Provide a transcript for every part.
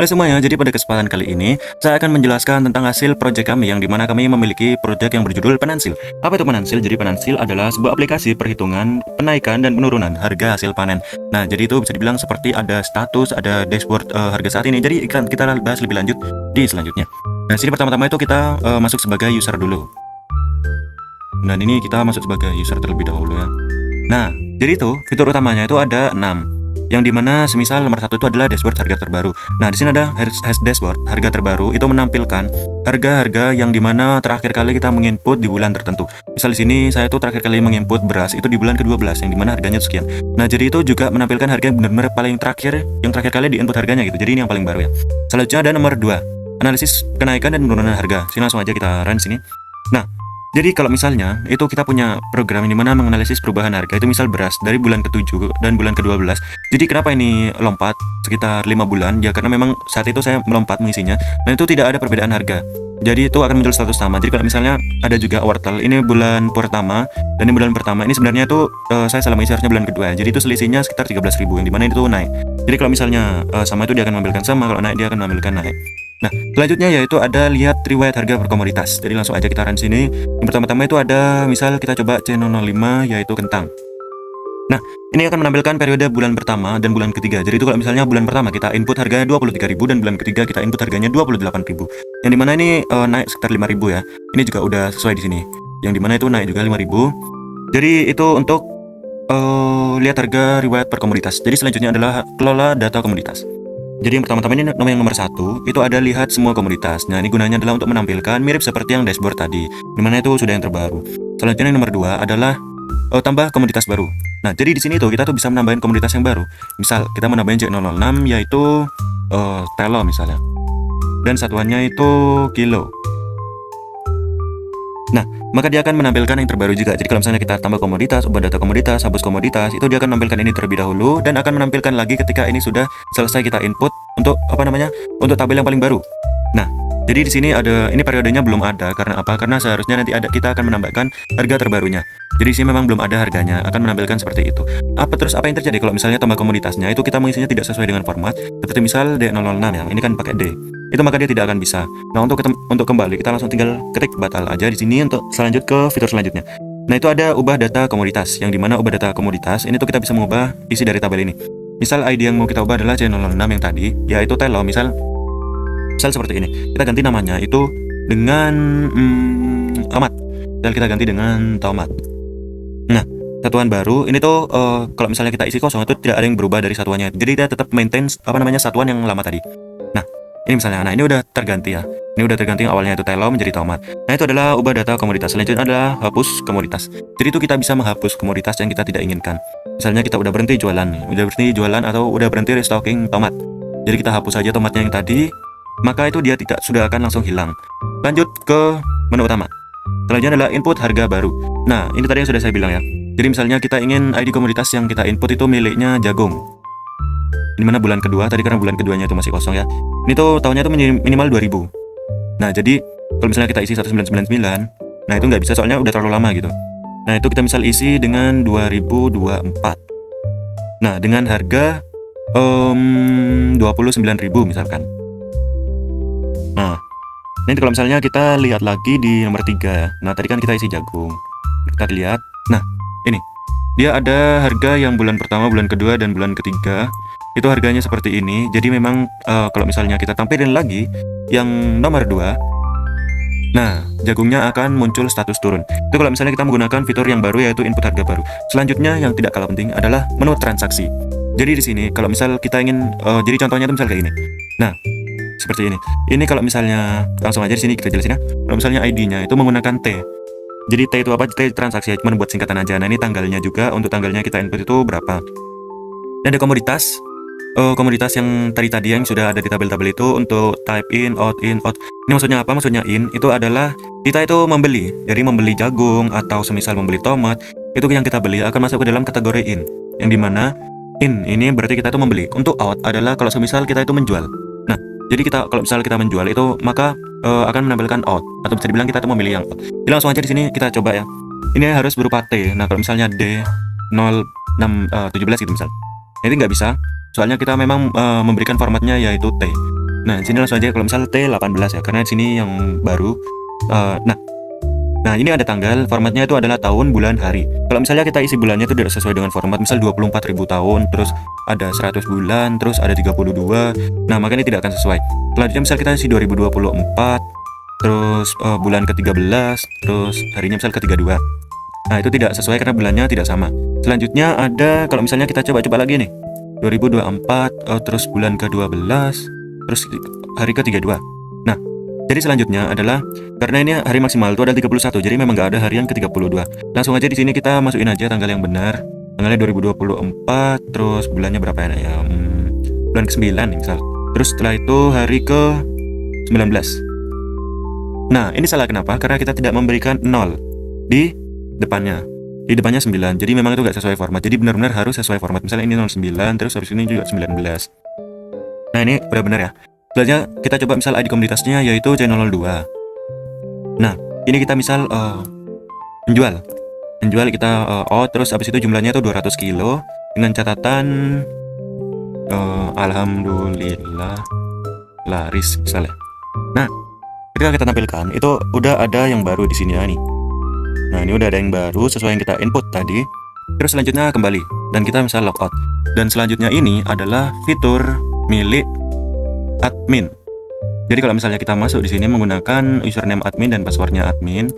Halo semuanya, jadi pada kesempatan kali ini saya akan menjelaskan tentang hasil proyek kami yang dimana kami memiliki proyek yang berjudul Penansil. Apa itu Penansil? Jadi Penansil adalah sebuah aplikasi perhitungan penaikan dan penurunan harga hasil panen. Nah, jadi itu bisa dibilang seperti ada status, ada dashboard harga saat ini. Jadi kita bahas lebih lanjut di selanjutnya. Nah, sini pertama-tama itu kita masuk sebagai user dulu. Dan ini kita masuk sebagai user terlebih dahulu ya. Nah, jadi itu fitur utamanya itu ada 6. Yang dimana semisal nomor 1 itu adalah dashboard harga terbaru. Nah, di sini ada hash dashboard harga terbaru, itu menampilkan harga-harga yang dimana terakhir kali kita menginput di bulan tertentu. Misal di sini saya tuh terakhir kali menginput beras itu di bulan ke-12 yang dimana harganya sekian. Nah, jadi itu juga menampilkan harga yang benar-benar paling terakhir, yang terakhir kali diinput harganya gitu. Jadi ini yang paling baru ya. Selanjutnya ada nomor 2, analisis kenaikan dan penurunan harga. Sini langsung aja kita run sini. Nah, jadi kalau misalnya itu kita punya program yang dimana menganalisis perubahan harga itu misal beras dari bulan ke-7 dan bulan ke-12. Jadi kenapa ini lompat sekitar 5 bulan? Ya karena memang saat itu saya melompat mengisinya dan itu tidak ada perbedaan harga. Jadi itu akan muncul status sama. Jadi kalau misalnya ada juga wortel, ini bulan pertama dan ini bulan pertama, ini sebenarnya itu saya salah mengisi harusnya bulan kedua. Jadi itu selisihnya sekitar 13.000 yang dimana itu naik. Jadi kalau misalnya sama itu dia akan menampilkan sama, kalau naik dia akan menampilkan naik. Nah, selanjutnya yaitu ada lihat riwayat harga per komoditas. Jadi langsung aja kita run sini. Yang pertama-tama itu ada misal kita coba C005 yaitu kentang. Nah, ini akan menampilkan periode bulan pertama dan bulan ketiga. Jadi itu kalau misalnya bulan pertama kita input harganya 23.000 dan bulan ketiga kita input harganya 28.000. Yang dimana ini naik sekitar 5.000 ya. Ini juga udah sesuai di sini. Yang dimana itu naik juga 5.000. Jadi itu untuk lihat harga riwayat per komoditas. Jadi selanjutnya adalah kelola data komoditas. Jadi yang pertama-tama ini yang nomor 1 itu ada lihat semua komoditas. Nah, ini gunanya adalah untuk menampilkan mirip seperti yang dashboard tadi, dimana itu sudah yang terbaru. Selanjutnya yang nomor 2 adalah tambah komoditas baru. Nah, jadi di sini tuh kita tuh bisa menambahin komoditas yang baru. Misal kita menambahin C006 yaitu telo misalnya. Dan satuannya itu kilo. Nah, maka dia akan menampilkan yang terbaru juga. Jadi kalau misalnya kita tambah komoditas, ubah data komoditas, hapus komoditas, itu dia akan menampilkan ini terlebih dahulu dan akan menampilkan lagi ketika ini sudah selesai kita input untuk untuk tabel yang paling baru. Nah, jadi di sini ini periodenya belum ada. Karena apa? Karena seharusnya nanti kita akan menambahkan harga terbarunya. Jadi di sini memang belum ada harganya, akan menampilkan seperti itu. Apa yang terjadi kalau misalnya tambah komoditasnya itu kita mengisinya tidak sesuai dengan format, seperti misal D006 yang ini kan pakai D. Itu maka dia tidak akan bisa. Nah, untuk kembali kita langsung tinggal ketik batal aja di sini untuk selanjut ke fitur selanjutnya. Nah, itu ada ubah data komoditas, yang dimana ubah data komoditas ini tuh kita bisa mengubah isi dari tabel ini. Misal ID yang mau kita ubah adalah C006 yang tadi, yaitu telo misal seperti ini. Kita ganti namanya itu dengan tomat. Dan kita ganti dengan tomat. Nah, satuan baru ini tuh kalau misalnya kita isi kosong itu tidak ada yang berubah dari satuannya. Jadi dia tetap maintain satuan yang lama tadi. Nah, ini misalnya, ini udah terganti ya. Ini udah terganti yang awalnya itu telo menjadi tomat. Nah, itu adalah ubah data komoditas. Selanjutnya adalah hapus komoditas. Jadi itu kita bisa menghapus komoditas yang kita tidak inginkan. Misalnya kita udah berhenti jualan atau udah berhenti restocking tomat. Jadi kita hapus aja tomatnya yang tadi, maka itu dia sudah akan langsung hilang. Lanjut ke menu utama. Selanjutnya adalah input harga baru. Nah, ini tadi yang sudah saya bilang ya. Jadi misalnya kita ingin ID komoditas yang kita input itu miliknya jagung. Ini mana bulan kedua, tadi karena bulan keduanya itu masih kosong ya. Ini tuh tahunnya itu minimal 2000. Nah, jadi kalau misalnya kita isi 1999, nah itu nggak bisa soalnya udah terlalu lama gitu. Nah, itu kita misal isi dengan 2024. Nah, dengan harga 29.000 misalkan. Nah, ini kalau misalnya kita lihat lagi di nomor 3 ya. Nah, tadi kan kita isi jagung. Kita lihat. Nah, ini. Dia ada harga yang bulan pertama, bulan kedua, dan bulan ketiga. Itu harganya seperti ini. Jadi memang kalau misalnya kita tampilin lagi yang nomor 2, nah, jagungnya akan muncul status turun. Itu kalau misalnya kita menggunakan fitur yang baru yaitu input harga baru. Selanjutnya yang tidak kalah penting adalah menu transaksi. Jadi di sini kalau misal kita ingin jadi contohnya itu misal kayak ini. Nah, seperti ini. Ini kalau misalnya langsung aja di sini kita jelasin ya. Kalau misalnya ID-nya itu menggunakan T. Jadi T itu apa? T transaksi, cuma buat singkatan aja. Nah, ini tanggalnya juga. Untuk tanggalnya kita input itu berapa. Dan ada komoditas. Komoditas yang tadi yang sudah ada di tabel-tabel itu untuk type in, out. Ini maksudnya apa? Maksudnya in itu adalah kita itu membeli. Jadi membeli jagung atau semisal membeli tomat, itu yang kita beli akan masuk ke dalam kategori in. Yang dimana in ini berarti kita itu membeli. Untuk out adalah kalau semisal kita itu menjual. Nah, jadi kalau misal kita menjual itu maka akan menampilkan out atau bisa dibilang kita itu memilih yang out. Jadi langsung aja di sini kita coba ya. Ini harus berupa T. Nah, kalau misalnya D0617 gitu misal. Ini nggak bisa. Soalnya kita memang memberikan formatnya yaitu T. Nah, di sini langsung aja kalau misal T18 ya, karena di sini yang baru. Nah, ini ada tanggal, formatnya itu adalah tahun, bulan, hari. Kalau misalnya kita isi bulannya itu tidak sesuai dengan format, misal 24.000 tahun, terus ada 100 bulan, terus ada 32. Nah, makanya tidak akan sesuai. Selanjutnya misal kita isi 2024, terus bulan ke-13, terus harinya misal ke-32. Nah, itu tidak sesuai karena bulannya tidak sama. Selanjutnya ada, kalau misalnya kita coba lagi nih, 2024, terus bulan ke-12, terus hari ke-32. Nah, jadi selanjutnya adalah karena ini hari maksimal itu ada 31, jadi memang nggak ada hari yang ke-32. Langsung aja di sini kita masukin aja tanggal yang benar. Tanggalnya 2024, terus bulannya berapa ya? Bulan ke-9 nih misal. Terus setelah itu hari ke-19. Nah, ini salah kenapa? Karena kita tidak memberikan 0 di depannya. Di depannya 9. Jadi memang itu nggak sesuai format. Jadi benar-benar harus sesuai format. Misalnya ini 09, terus habis ini juga 19. Nah, ini udah benar ya. Selanjutnya kita coba misal ID komunitasnya yaitu C002. Nah, ini kita misal menjual kita terus habis itu jumlahnya itu 200 kilo dengan catatan alhamdulillah laris misalnya. Nah, ketika kita tampilkan itu udah ada yang baru di sini nih. Nah, ini udah ada yang baru sesuai yang kita input tadi. Terus selanjutnya kembali dan kita misal logout. Dan selanjutnya ini adalah fitur milik admin. Jadi kalau misalnya kita masuk di sini menggunakan username admin dan passwordnya admin,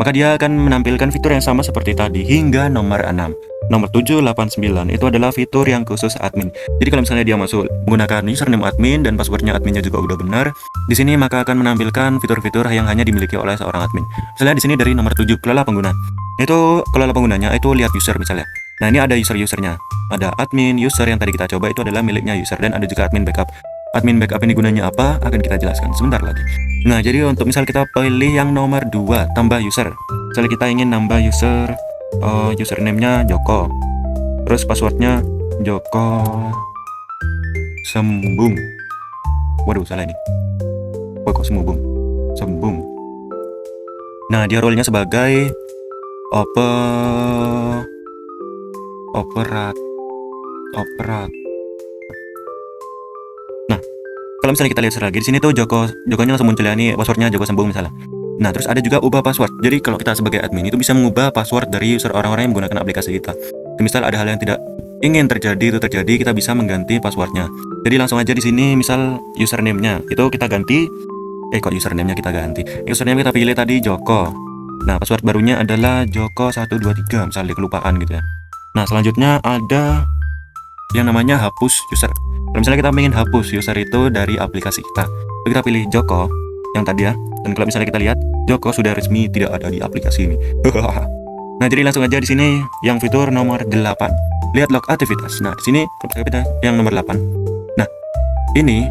maka dia akan menampilkan fitur yang sama seperti tadi hingga nomor 6. Nomor 789 itu adalah fitur yang khusus admin. Jadi kalau misalnya dia masuk menggunakan username admin dan passwordnya adminnya juga udah benar, di sini maka akan menampilkan fitur-fitur yang hanya dimiliki oleh seorang admin. Misalnya di sini dari nomor 7 kelola pengguna. Itu kelola penggunanya itu lihat user misalnya. Nah, ini ada usernya. Ada admin, user yang tadi kita coba itu adalah miliknya user dan ada juga admin backup. Admin backup ini gunanya apa? Akan kita jelaskan sebentar lagi. Nah, jadi untuk misal kita pilih yang nomor 2, tambah user. Misalnya kita ingin nambah user, username-nya Joko. Terus passwordnya Joko Sembung. Waduh, salah ini. Kok Sembung. Nah, dia role-nya sebagai operat. Kalau misalnya kita lihat lagi di sini tuh Jokonya langsung muncul ya, nih passwordnya Joko Sembung misalnya. Nah, terus ada juga ubah password. Jadi kalau kita sebagai admin itu bisa mengubah password dari user orang-orang yang menggunakan aplikasi kita. Misal ada hal yang tidak ingin terjadi itu terjadi, kita bisa mengganti passwordnya. Jadi langsung aja di sini misal username-nya itu kita ganti. Kok username-nya kita ganti? Username kita pilih tadi Joko. Nah, password barunya adalah Joko123 misalnya kelupaan gitu ya. Nah, selanjutnya ada yang namanya hapus user. Kalau misalnya kita ingin hapus user itu dari aplikasi kita, kita pilih Joko yang tadi ya. Dan kalau misalnya kita lihat, Joko sudah resmi tidak ada di aplikasi ini. Nah, jadi langsung aja di sini yang fitur nomor 8. Lihat log aktivitas. Nah, di sini kita yang nomor 8. Nah, ini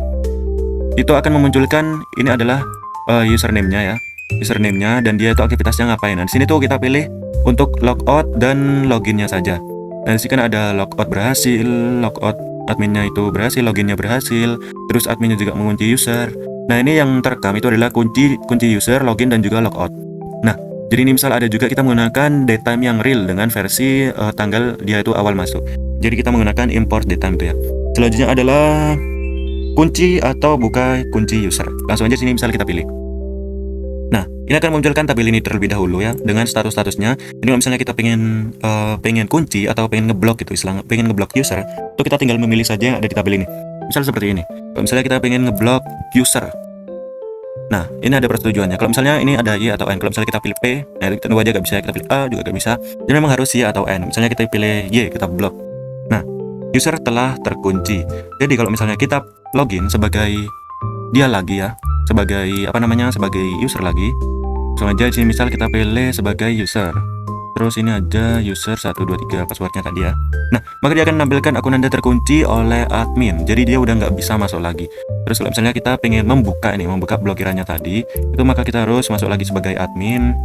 itu akan memunculkan ini adalah username-nya ya. Username-nya dan dia itu aktivitasnya ngapain. Nah, di sini tuh kita pilih untuk logout dan loginnya saja. Nah, di sini kan ada logout berhasil, logout adminnya itu berhasil, loginnya berhasil, terus adminnya juga mengunci user. Nah, ini yang terekam itu adalah kunci user, login dan juga logout. Nah, jadi ini misal ada juga kita menggunakan datetime yang real dengan versi tanggal dia itu awal masuk. Jadi kita menggunakan import datetime itu ya. Selanjutnya adalah kunci atau buka kunci user. Langsung aja sini misal kita pilih. Nah, ini akan memunculkan tabel ini terlebih dahulu ya dengan statusnya. Jadi kalau misalnya kita pengen kunci atau pengen ngeblok gitu, pengen ngeblok user, itu kita tinggal memilih saja yang ada di tabel ini. Misal seperti ini. Kalau misalnya kita pengen ngeblok user. Nah, ini ada persetujuannya. Kalau misalnya ini ada Y atau N. Kalau misalnya kita pilih P, nah itu aja gak bisa. Kita pilih A juga gak bisa. Jadi memang harus Y atau N. Misalnya kita pilih Y, kita blok. Nah, user telah terkunci. Jadi kalau misalnya kita login sebagai dia lagi ya, sebagai sebagai user lagi. Langsung aja sini misal kita pilih sebagai user. Terus ini ada user 123 passwordnya tadi ya. Nah, maka dia akan menampilkan akun Anda terkunci oleh admin. Jadi dia udah nggak bisa masuk lagi. Terus kalau misalnya kita pengen membuka blokirannya tadi, itu maka kita harus masuk lagi sebagai admin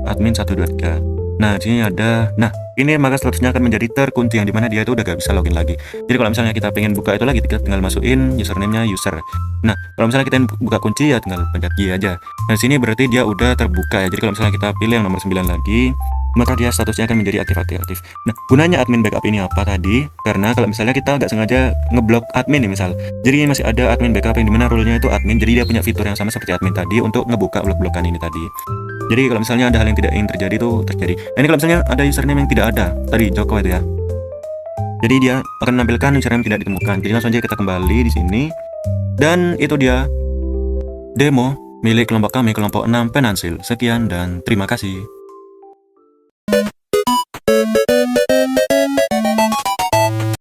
123. Nah, di sini ada. Nah, ini maka statusnya akan menjadi terkunci yang dimana dia itu udah gak bisa login lagi. Jadi kalau misalnya kita pengen buka itu lagi, kita tinggal masukin username-nya user. Nah, kalau misalnya kita buka kunci ya tinggal pencet Y aja. Nah, di sini berarti dia udah terbuka ya. Jadi kalau misalnya kita pilih yang nomor 9 lagi, maka dia statusnya akan menjadi aktif. Nah, gunanya admin backup ini apa tadi? Karena kalau misalnya kita nggak sengaja ngeblok admin nih misal, jadi masih ada admin backup yang dimana role-nya itu admin, jadi dia punya fitur yang sama seperti admin tadi untuk ngebuka blok-blokan ini tadi. Jadi kalau misalnya ada hal yang tidak ingin terjadi itu terjadi. Nah, ini kalau misalnya ada username yang tidak ada, tadi Joko itu ya. Jadi dia akan menampilkan username tidak ditemukan. Jadi langsung aja kita kembali di sini. Dan itu dia demo milik kelompok kami, kelompok 6 Penansil. Sekian dan terima kasih.